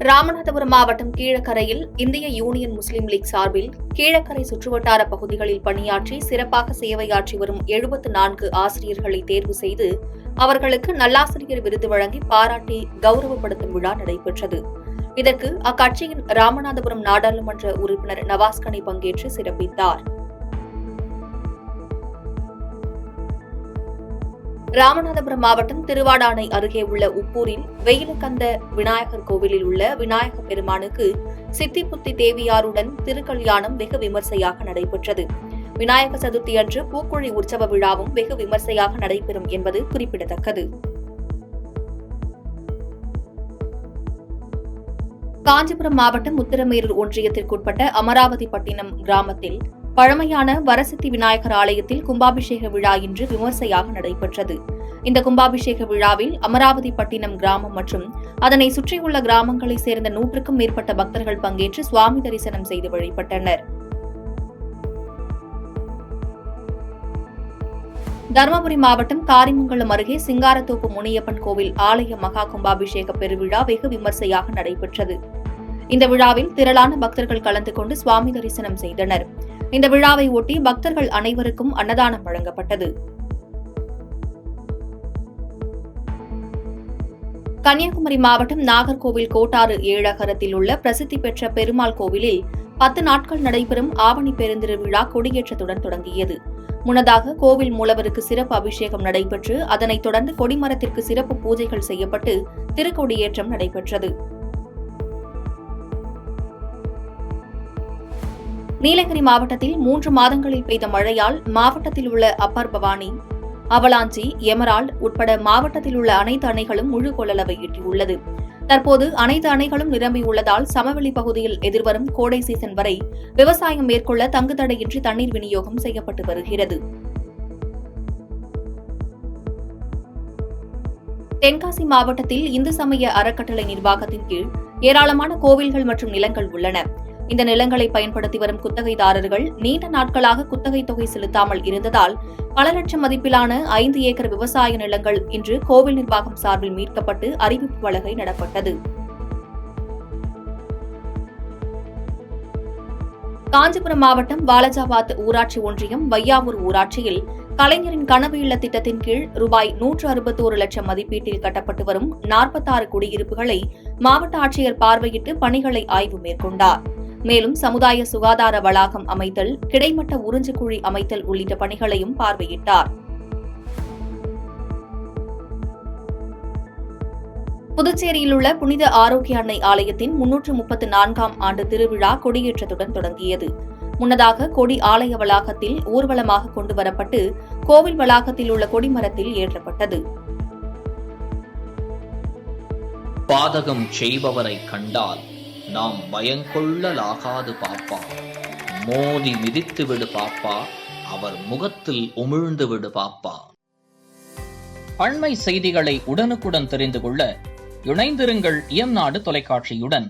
ராமநாதபுரம் மாவட்டம் கீழக்கரையில் இந்திய யூனியன் முஸ்லீம் லீக் சார்பில் கீழக்கரை சுற்றுவட்டார பகுதிகளில் பணியாற்றி சிறப்பாக சேவையாற்றி வரும் 74 ஆசிரியர்களை தேர்வு செய்து அவர்களுக்கு நல்லாசிரியர் விருது வழங்கி பாராட்டி கௌரவப்படுத்தும் விழா நடைபெற்றது. இதற்கு அக்கட்சியின் ராமநாதபுரம் நாடாளுமன்ற உறுப்பினர் நவாஸ்கனி பங்கேற்று சிறப்பித்தார். ராமநாதபுரம் மாவட்டம் திருவாடானை அருகே உள்ள உப்பூரில் வெயிலுக்கந்த விநாயகர் கோவிலில் உள்ள விநாயக பெருமானுக்கு சித்தி புத்தி தேவியாருடன் திருக்கல்யாணம் வெகு விமர்சையாக நடைபெற்றது. விநாயக சதுர்த்தி அன்று பூக்குழி உற்சவ விழாவும் வெகு விமர்சையாக நடைபெறும் என்பது குறிப்பிடத்தக்கது. காஞ்சிபுரம் மாவட்டம் உத்திரமேரூர் ஒன்றியத்திற்குட்பட்ட அமராவதிப்பட்டினம் கிராமத்தில் பழமையான வரசித்தி விநாயகர் ஆலயத்தில் கும்பாபிஷேக விழா இன்று விமர்சையாக நடைபெற்றது. இந்த கும்பாபிஷேக விழாவில் அமராவதிப்பட்டினம் கிராமம் மற்றும் அதனை சுற்றியுள்ள கிராமங்களைச் சேர்ந்த 100க்கும் மேற்பட்ட பக்தர்கள் பங்கேற்று சுவாமி தரிசனம் செய்து வழிபட்டனர். தருமபுரி மாவட்டம் காரிமங்கலம் அருகே சிங்காரத்தோப்பு முனியப்பன் கோவில் ஆலய மகா கும்பாபிஷேக பெருவிழா வெகு விமர்சையாக நடைபெற்றது. இந்த விழாவில் திரளான பக்தர்கள் கலந்து கொண்டு சுவாமி தரிசனம் செய்தனர். இந்த விழாவை ஒட்டி பக்தர்கள் அனைவருக்கும் அன்னதானம் வழங்கப்பட்டது. கன்னியாகுமரி மாவட்டம் நாகர்கோவில் கோட்டாறு ஏழகரத்தில் உள்ள பிரசித்தி பெற்ற பெருமாள் கோவிலில் 10 நாட்கள் நடைபெறும் ஆவணி பெருந்திருவிழா கொடியேற்றத்துடன் தொடங்கியது. முன்னதாக கோவில் மூலவருக்கு சிறப்பு அபிஷேகம் நடைபெற்று அதனைத் தொடர்ந்து கொடிமரத்திற்கு சிறப்பு பூஜைகள் செய்யப்பட்டு திருக்கொடியேற்றம் நடைபெற்றது. நீலகிரி மாவட்டத்தில் 3 மாதங்களில் பெய்த மழையால் மாவட்டத்தில் உள்ள அப்பர் பவானி, அவலாஞ்சி, எமரால்டு உட்பட மாவட்டத்தில் உள்ள அனைத்து அணைகளும் முழு கொள்ளளவை எட்டியுள்ளது. தற்போது அனைத்து அணைகளும் நிரம்பியுள்ளதால் சமவெளி பகுதியில் எதிர்வரும் கோடை சீசன் வரை விவசாயம் மேற்கொள்ள தங்குதடையின்றி தண்ணீர் விநியோகம் செய்யப்பட்டு வருகிறது. தென்காசி மாவட்டத்தில் இந்து சமய அறக்கட்டளை நிர்வாகத்தின் கீழ் ஏராளமான கோவில்கள் மற்றும் நிலங்கள் உள்ளன. இந்த நிலங்களை பயன்படுத்தி வரும் குத்தகைதாரர்கள் நீண்ட நாட்களாக குத்தகை தொகை செலுத்தாமல் இருந்ததால் பல லட்சம் மதிப்பிலான 5 ஏக்கர் விவசாய நிலங்கள் இன்று கோவில் நிர்வாகம் சார்பில் மீட்கப்பட்டு அறிவிப்பு பலகை நடப்பட்டது. காஞ்சிபுரம் மாவட்டம் வாலஜாபாத் ஊராட்சி ஒன்றியம் வையாவூர் ஊராட்சியில் கலைஞரின் கனவு இல்ல திட்டத்தின் கீழ் ரூபாய் 161 லட்சம் மதிப்பீட்டில் கட்டப்பட்டு வரும் 46 குடியிருப்புகளை மாவட்ட ஆட்சியர் பார்வையிட்டு பணிகளை ஆய்வு மேற்கொண்டார். மேலும் சமுதாய சுகாதார வளாகம் அமைத்தல், கிடைமட்ட உறிஞ்சு குழி அமைத்தல் உள்ளிட்ட பணிகளையும் பார்வையிட்டார். புதுச்சேரியில் உள்ள புனித ஆரோக்கிய அன்னை ஆலயத்தின் 334ஆம் ஆண்டு திருவிழா கொடியேற்றத்துடன் தொடங்கியது. முன்னதாக கொடி ஆலய வளாகத்தில் ஊர்வலமாக கொண்டுவரப்பட்டு கோவில் வளாகத்தில் உள்ள கொடிமரத்தில் ஏற்றப்பட்டது. பாதகம் செய்பவரை கண்டால் நாம் பயங்கொள்ளலாகாது பாப்பா, மோதி மிதித்து விடு பாப்பா, அவர் முகத்தில் உமிழ்ந்து விடு பாப்பா. அண்மை செய்திகளை உடனுக்குடன் தெரிந்து கொள்ள இணைந்திருங்கள் இயம்நாடு தொலைக்காட்சியுடன்.